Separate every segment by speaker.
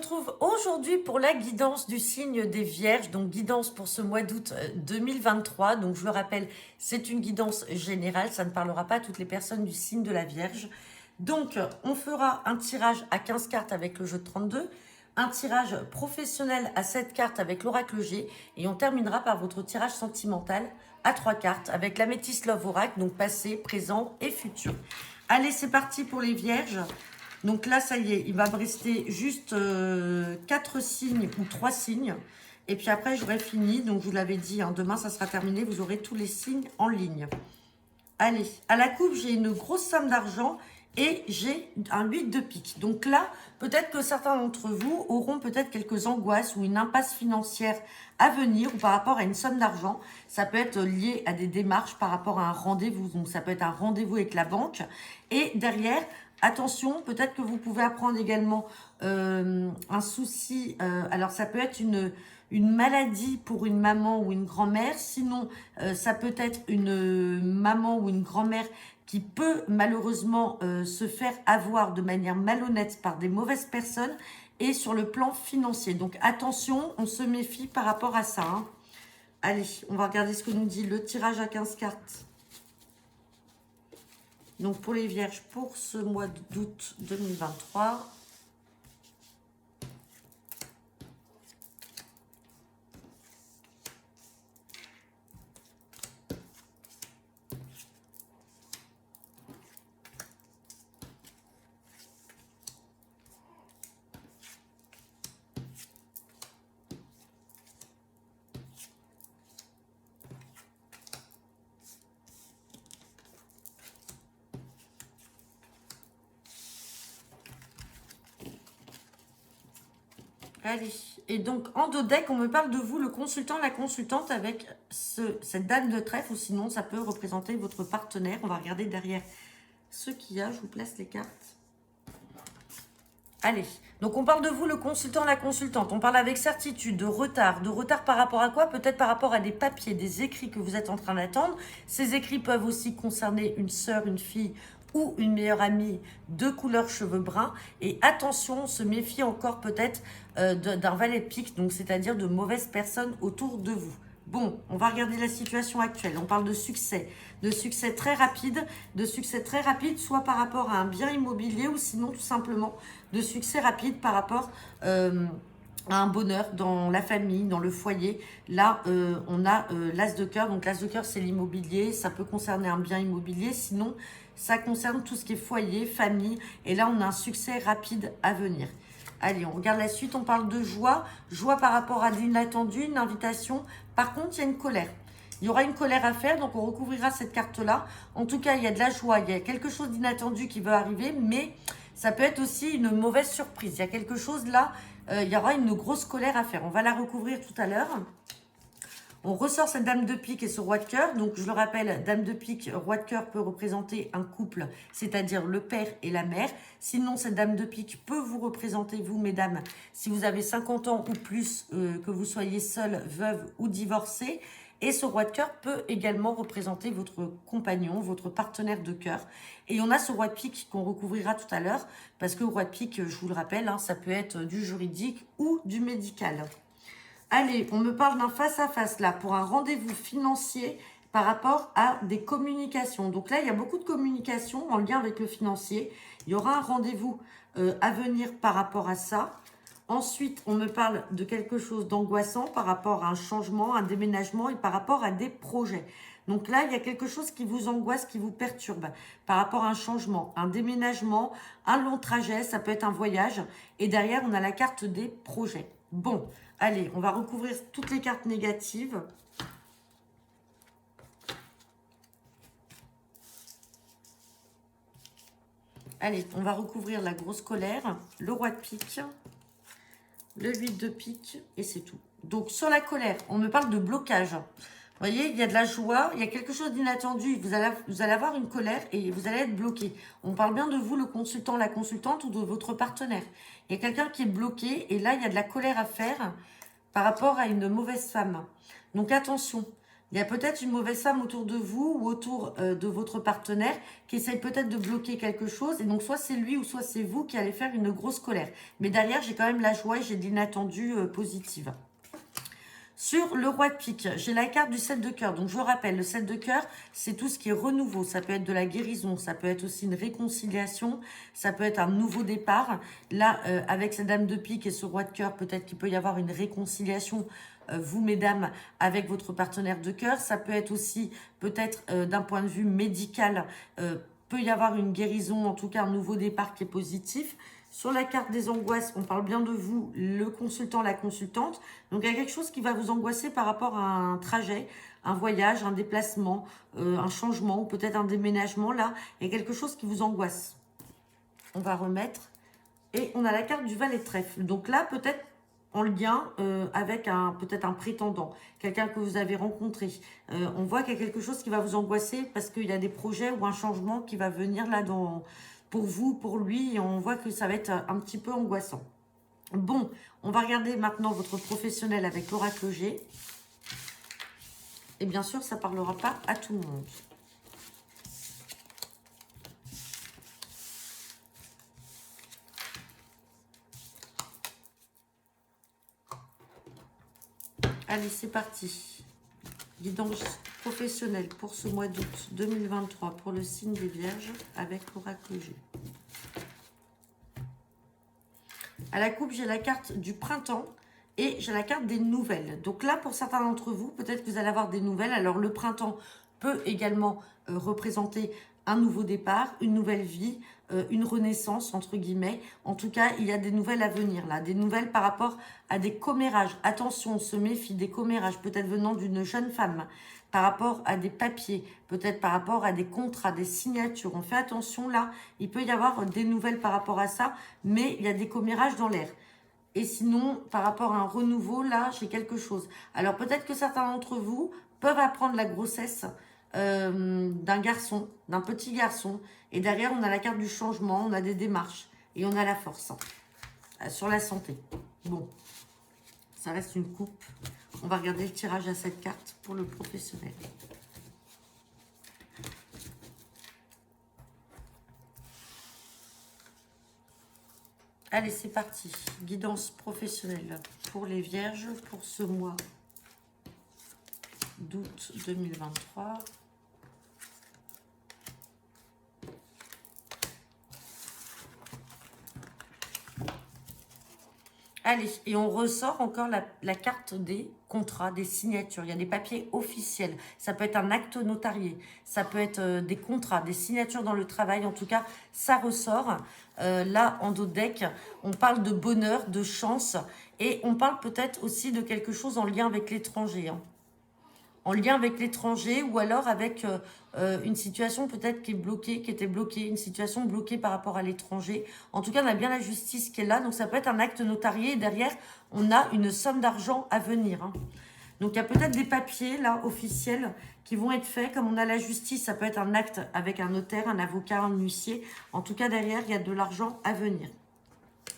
Speaker 1: retrouve aujourd'hui pour la guidance du signe des Vierges, donc guidance pour ce mois d'août 2023. Donc je le rappelle, c'est une guidance générale, ça ne parlera pas à toutes les personnes du signe de la Vierge. Donc on fera un tirage à 15 cartes avec le jeu de 32, un tirage professionnel à 7 cartes avec l'oracle G, et on terminera par votre tirage sentimental à 3 cartes avec l'améthyste Love Oracle, donc passé, présent et futur. Allez, c'est parti pour les Vierges. Donc là, ça y est, il va me rester juste 4 signes ou 3 signes. Et puis après, j'aurai fini. Donc, je vous l'avais dit, hein, demain, ça sera terminé. Vous aurez tous les signes en ligne. Allez, à la coupe, j'ai une grosse somme d'argent et j'ai un 8 de pique. Donc là, peut-être que certains d'entre vous auront peut-être quelques angoisses ou une impasse financière à venir ou par rapport à une somme d'argent. Ça peut être lié à des démarches par rapport à un rendez-vous. Donc, ça peut être un rendez-vous avec la banque. Et derrière, attention, peut-être que vous pouvez apprendre également un souci. Alors, ça peut être une maladie pour une maman ou une grand-mère. Sinon, ça peut être une maman ou une grand-mère qui peut malheureusement se faire avoir de manière malhonnête par des mauvaises personnes et sur le plan financier. Donc, attention, on se méfie par rapport à ça. Hein. Allez, on va regarder ce que nous dit le tirage à 15 cartes. Donc, pour les Vierges, pour ce mois d'août 2023. Allez, et donc en dos deck, on me parle de vous, le consultant, la consultante, avec cette dame de trèfle, ou sinon ça peut représenter votre partenaire. On va regarder derrière ce qu'il y a, je vous place les cartes. Allez, donc on parle de vous, le consultant, la consultante. On parle avec certitude de retard par rapport à quoi? Peut-être par rapport à des papiers, des écrits que vous êtes en train d'attendre. Ces écrits peuvent aussi concerner une sœur, une fille ou une meilleure amie de couleur cheveux bruns. Et attention, on se méfie encore peut-être d'un valet de pique, donc c'est-à-dire de mauvaises personnes autour de vous. Bon, on va regarder la situation actuelle. On parle de succès très rapide, soit par rapport à un bien immobilier ou sinon tout simplement de succès rapide par rapport à un bonheur dans la famille, dans le foyer. Là, on a l'as de cœur. Donc l'as de cœur, c'est l'immobilier. Ça peut concerner un bien immobilier. Sinon, ça concerne tout ce qui est foyer, famille. Et là, on a un succès rapide à venir. Allez, on regarde la suite. On parle de joie. Joie par rapport à l'inattendu, une invitation. Par contre, il y a une colère. Il y aura une colère à faire, donc on recouvrira cette carte-là. En tout cas, il y a de la joie. Il y a quelque chose d'inattendu qui veut arriver, mais ça peut être aussi une mauvaise surprise. Il y a quelque chose là, il y aura une grosse colère à faire. On va la recouvrir tout à l'heure. On ressort cette dame de pique et ce roi de cœur. Donc, je le rappelle, dame de pique, roi de cœur peut représenter un couple, c'est-à-dire le père et la mère. Sinon, cette dame de pique peut vous représenter, vous, mesdames, si vous avez 50 ans ou plus, que vous soyez seule, veuve ou divorcée. Et ce roi de cœur peut également représenter votre compagnon, votre partenaire de cœur. Et on a ce roi de pique qu'on recouvrira tout à l'heure, parce que le roi de pique, je vous le rappelle, hein, ça peut être du juridique ou du médical. Allez, on me parle d'un face-à-face là, pour un rendez-vous financier par rapport à des communications. Donc là, il y a beaucoup de communications en lien avec le financier. Il y aura un rendez-vous à venir par rapport à ça. Ensuite, on me parle de quelque chose d'angoissant par rapport à un changement, un déménagement et par rapport à des projets. Donc là, il y a quelque chose qui vous angoisse, qui vous perturbe par rapport à un changement, un déménagement, un long trajet, ça peut être un voyage. Et derrière, on a la carte des projets. Bon, allez, on va recouvrir toutes les cartes négatives. Allez, on va recouvrir la grosse colère, le roi de pique, le 8 de pique et c'est tout. Donc, sur la colère, on me parle de blocage. Vous voyez, il y a de la joie, il y a quelque chose d'inattendu. Vous allez avoir une colère et vous allez être bloqué. On parle bien de vous, le consultant, la consultante ou de votre partenaire. Il y a quelqu'un qui est bloqué et là, il y a de la colère à faire par rapport à une mauvaise femme. Donc, attention. Il y a peut-être une mauvaise femme autour de vous ou autour de votre partenaire qui essaye peut-être de bloquer quelque chose. Et donc, soit c'est lui ou soit c'est vous qui allez faire une grosse colère. Mais derrière, j'ai quand même la joie et j'ai de l'inattendu positive. Sur le roi de pique, j'ai la carte du 7 de cœur. Donc, je rappelle, le 7 de cœur, c'est tout ce qui est renouveau. Ça peut être de la guérison, ça peut être aussi une réconciliation, ça peut être un nouveau départ. Là, avec cette dame de pique et ce roi de cœur, peut-être qu'il peut y avoir une réconciliation, vous, mesdames, avec votre partenaire de cœur. Ça peut être aussi, peut-être, d'un point de vue médical, peut y avoir une guérison, en tout cas un nouveau départ qui est positif. Sur la carte des angoisses, on parle bien de vous, le consultant, la consultante. Donc, il y a quelque chose qui va vous angoisser par rapport à un trajet, un voyage, un déplacement, un changement ou peut-être un déménagement. Là, il y a quelque chose qui vous angoisse. On va remettre. Et on a la carte du valet de trèfle. Donc là, peut-être en lien avec peut-être un prétendant, quelqu'un que vous avez rencontré. On voit qu'il y a quelque chose qui va vous angoisser parce qu'il y a des projets ou un changement qui va venir là pour vous, pour lui, et on voit que ça va être un petit peu angoissant. Bon, on va regarder maintenant votre professionnel avec l'oracle G. Et bien sûr, ça ne parlera pas à tout le monde. Allez, c'est parti. Guidance professionnelle pour ce mois d'août 2023 pour le signe des Vierges avec l'oracle G. À la coupe, j'ai la carte du printemps et j'ai la carte des nouvelles. Donc là, pour certains d'entre vous, peut-être que vous allez avoir des nouvelles. Alors le printemps peut également représenter un nouveau départ, une nouvelle vie, une renaissance, entre guillemets. En tout cas, il y a des nouvelles à venir là, des nouvelles par rapport à des commérages. Attention, on se méfie des commérages, peut-être venant d'une jeune femme, par rapport à des papiers, peut-être par rapport à des contrats, des signatures. On fait attention là, il peut y avoir des nouvelles par rapport à ça, mais il y a des commérages dans l'air. Et sinon, par rapport à un renouveau, là, j'ai quelque chose. Alors peut-être que certains d'entre vous peuvent apprendre la grossesse d'un garçon, d'un petit garçon. Et derrière, on a la carte du changement, on a des démarches et on a la force sur la santé. Bon, ça reste une coupe. On va regarder le tirage à cette carte pour le professionnel. Allez, c'est parti. Guidance professionnelle pour les Vierges pour ce mois d'août 2023. Allez, et on ressort encore la carte des contrats, des signatures. Il y a des papiers officiels. Ça peut être un acte notarié. Ça peut être des contrats, des signatures dans le travail. En tout cas, ça ressort. Là, en dos de deck, on parle de bonheur, de chance. Et on parle peut-être aussi de quelque chose en lien avec l'étranger. En lien avec l'étranger ou alors avec une situation peut-être qui est bloquée, qui était bloquée, une situation bloquée par rapport à l'étranger. En tout cas, on a bien la justice qui est là, donc ça peut être un acte notarié et derrière, on a une somme d'argent à venir. Donc il y a peut-être des papiers là officiels qui vont être faits, comme on a la justice, ça peut être un acte avec un notaire, un avocat, un huissier. En tout cas, derrière, il y a de l'argent à venir.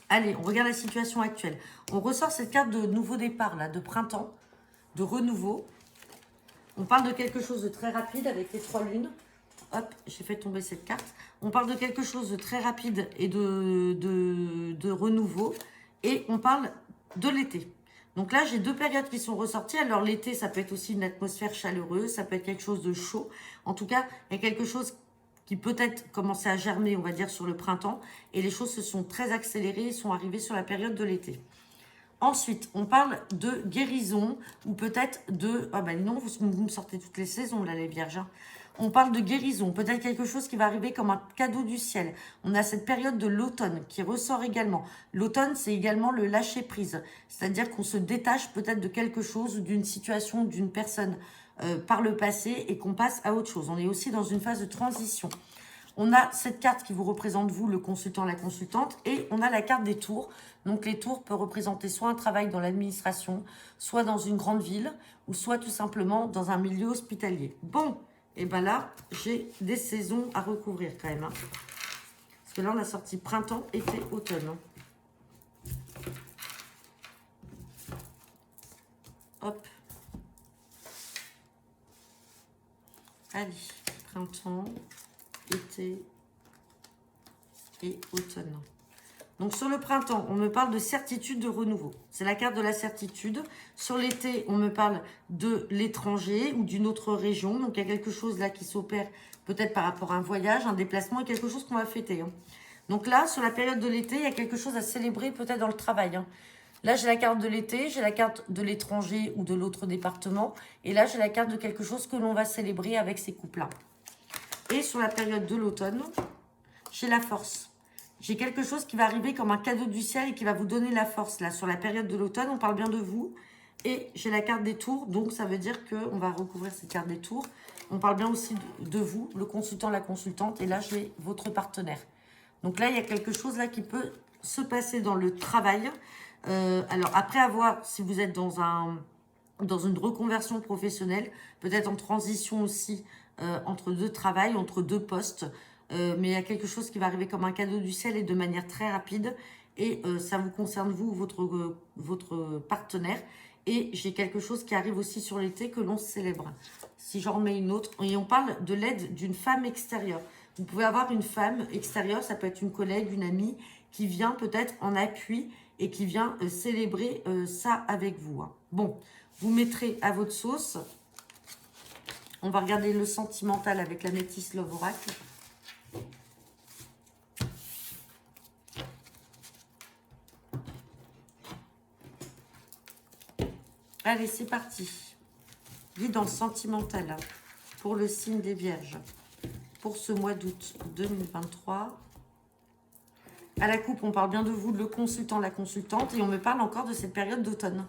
Speaker 1: Allez, on regarde la situation actuelle. On ressort cette carte de nouveau départ là, de printemps, de renouveau. On parle de quelque chose de très rapide avec les 3 lunes. Hop, j'ai fait tomber cette carte. On parle de quelque chose de très rapide et de renouveau. Et on parle de l'été. Donc là, j'ai 2 périodes qui sont ressorties. Alors l'été, ça peut être aussi une atmosphère chaleureuse. Ça peut être quelque chose de chaud. En tout cas, il y a quelque chose qui peut-être commençait à germer, on va dire, sur le printemps. Et les choses se sont très accélérées et sont arrivées sur la période de l'été. Ensuite, on parle de guérison ou peut-être de... Ah ben non, vous me sortez toutes les saisons là, les Vierges. On parle de guérison, peut-être quelque chose qui va arriver comme un cadeau du ciel. On a cette période de l'automne qui ressort également. L'automne, c'est également le lâcher-prise. C'est-à-dire qu'on se détache peut-être de quelque chose ou d'une situation, d'une personne par le passé et qu'on passe à autre chose. On est aussi dans une phase de transition. On a cette carte qui vous représente, vous, le consultant, la consultante, et on a la carte des tours. Donc, les tours peuvent représenter soit un travail dans l'administration, soit dans une grande ville, ou soit tout simplement dans un milieu hospitalier. Bon, et ben là, j'ai des saisons à recouvrir quand même. Parce que là, on a sorti printemps, été, automne. Hop. Allez, printemps, été et automne. Donc sur le printemps, on me parle de certitude, de renouveau. C'est la carte de la certitude. Sur l'été, on me parle de l'étranger ou d'une autre région. Donc il y a quelque chose là qui s'opère peut-être par rapport à un voyage, un déplacement et quelque chose qu'on va fêter. Hein. Donc là, sur la période de l'été, il y a quelque chose à célébrer peut-être dans le travail. Hein. Là, j'ai la carte de l'été, j'ai la carte de l'étranger ou de l'autre département. Et là, j'ai la carte de quelque chose que l'on va célébrer avec ces couples-là. Et sur la période de l'automne, j'ai la force. J'ai quelque chose qui va arriver comme un cadeau du ciel et qui va vous donner la force. Là, sur la période de l'automne, on parle bien de vous. Et j'ai la carte des tours, donc ça veut dire qu'on va recouvrir cette carte des tours. On parle bien aussi de vous, le consultant, la consultante. Et là, j'ai votre partenaire. Donc là, il y a quelque chose là qui peut se passer dans le travail. Alors, après avoir, si vous êtes dans une reconversion professionnelle, peut-être en transition aussi entre deux travails, entre deux postes, mais il y a quelque chose qui va arriver comme un cadeau du ciel et de manière très rapide. Et ça vous concerne, vous, votre partenaire. Et j'ai quelque chose qui arrive aussi sur l'été que l'on célèbre. Si j'en remets une autre, et on parle de l'aide d'une femme extérieure. Vous pouvez avoir une femme extérieure, ça peut être une collègue, une amie, qui vient peut-être en appui et qui vient célébrer ça avec vous. Hein. Bon, vous mettrez à votre sauce. On va regarder le sentimental avec la Métis Love Oracle. Allez, c'est parti. Guidance sentimentale pour le signe des Vierges. Pour ce mois d'août 2023. À la coupe, on parle bien de vous, le consultant, la consultante. Et on me parle encore de cette période d'automne.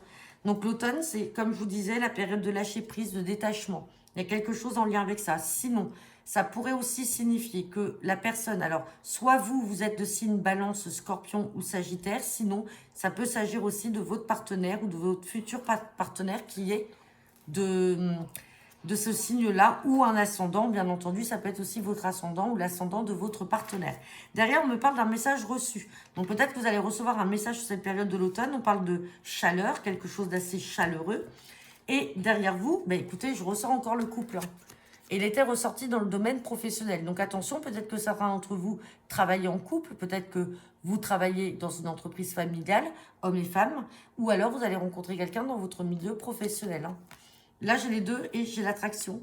Speaker 1: Donc l'automne, c'est, comme je vous disais, la période de lâcher prise, de détachement. Il y a quelque chose en lien avec ça. Sinon, ça pourrait aussi signifier que la personne, alors, soit vous, vous êtes de signe Balance, Scorpion ou Sagittaire. Sinon, ça peut s'agir aussi de votre partenaire ou de votre futur partenaire qui est de ce signe-là, ou un ascendant, bien entendu, ça peut être aussi votre ascendant ou l'ascendant de votre partenaire. Derrière, on me parle d'un message reçu. Donc peut-être que vous allez recevoir un message sur cette période de l'automne, on parle de chaleur, quelque chose d'assez chaleureux. Et derrière vous, ben écoutez, je ressors encore le couple. Hein. Et il était ressorti dans le domaine professionnel. Donc attention, peut-être que certains d'entre vous travaillent en couple, peut-être que vous travaillez dans une entreprise familiale, hommes et femmes, ou alors vous allez rencontrer quelqu'un dans votre milieu professionnel. Hein. Là, j'ai les deux et j'ai l'attraction,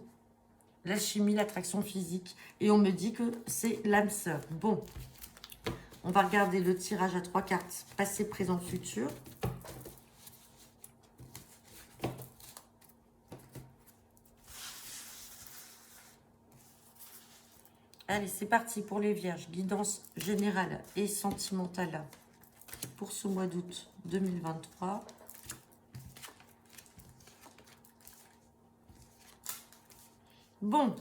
Speaker 1: l'alchimie, l'attraction physique. Et on me dit que c'est l'âme sœur. Bon, on va regarder le tirage à 3 cartes, passé, présent, futur. Allez, c'est parti pour les Vierges. Guidance générale et sentimentale pour ce mois d'août 2023. Bon,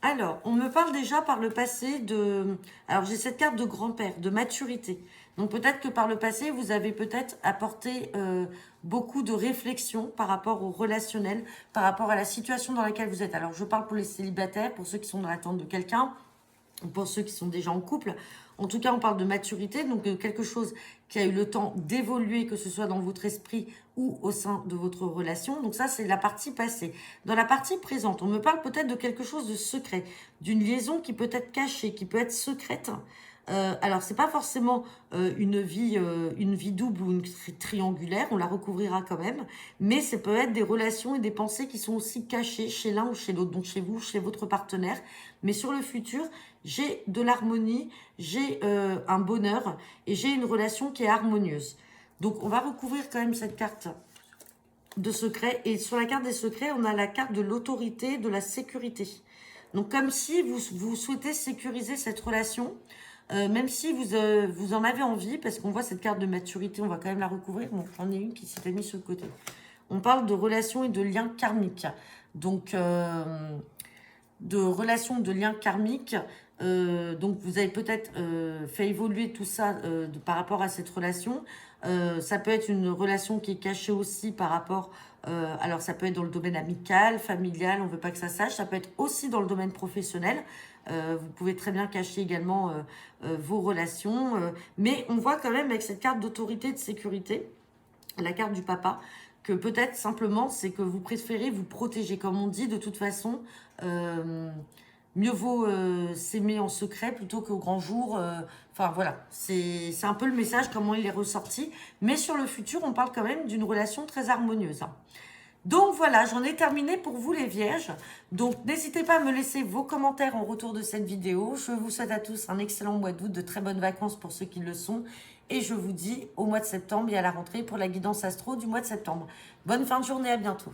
Speaker 1: alors, on me parle déjà par le passé de... Alors, j'ai cette carte de grand-père, de maturité. Donc, peut-être que par le passé, vous avez peut-être apporté beaucoup de réflexion par rapport au relationnel, par rapport à la situation dans laquelle vous êtes. Alors, je parle pour les célibataires, pour ceux qui sont dans l'attente de quelqu'un, pour ceux qui sont déjà en couple. En tout cas, on parle de maturité, donc quelque chose qui a eu le temps d'évoluer, que ce soit dans votre esprit ou au sein de votre relation. Donc ça, c'est la partie passée. Dans la partie présente, on me parle peut-être de quelque chose de secret, d'une liaison qui peut être cachée, qui peut être secrète. Alors, c'est pas forcément une vie double ou une triangulaire, on la recouvrira quand même, mais ça peut être des relations et des pensées qui sont aussi cachées chez l'un ou chez l'autre, donc chez vous, chez votre partenaire. Mais sur le futur, j'ai de l'harmonie, j'ai un bonheur et j'ai une relation qui est harmonieuse. Donc, on va recouvrir quand même cette carte de secret. Et sur la carte des secrets, on a la carte de l'autorité, de la sécurité. Donc, comme si vous souhaitez sécuriser cette relation, même si vous en avez envie, parce qu'on voit cette carte de maturité, on va quand même la recouvrir. Bon, j'en ai une qui s'était mise sur le côté. On parle de relations et de liens karmiques. Donc, de relations, de liens karmiques. Donc, vous avez peut-être fait évoluer tout ça par rapport à cette relation. Ça peut être une relation qui est cachée aussi par rapport... alors, ça peut être dans le domaine amical, familial, on ne veut pas que ça sache. Ça peut être aussi dans le domaine professionnel. Vous pouvez très bien cacher également vos relations. Mais on voit quand même avec cette carte d'autorité et de sécurité, la carte du papa, que peut-être simplement c'est que vous préférez vous protéger. Comme on dit, de toute façon, Mieux vaut s'aimer en secret plutôt qu'au grand jour. Enfin voilà, c'est un peu le message, comment il est ressorti. Mais sur le futur, on parle quand même d'une relation très harmonieuse, hein. Donc voilà, j'en ai terminé pour vous les vierges. Donc n'hésitez pas à me laisser vos commentaires en retour de cette vidéo. Je vous souhaite à tous un excellent mois d'août, de très bonnes vacances pour ceux qui le sont. Et je vous dis au mois de septembre et à la rentrée pour la guidance astro du mois de septembre. Bonne fin de journée, à bientôt.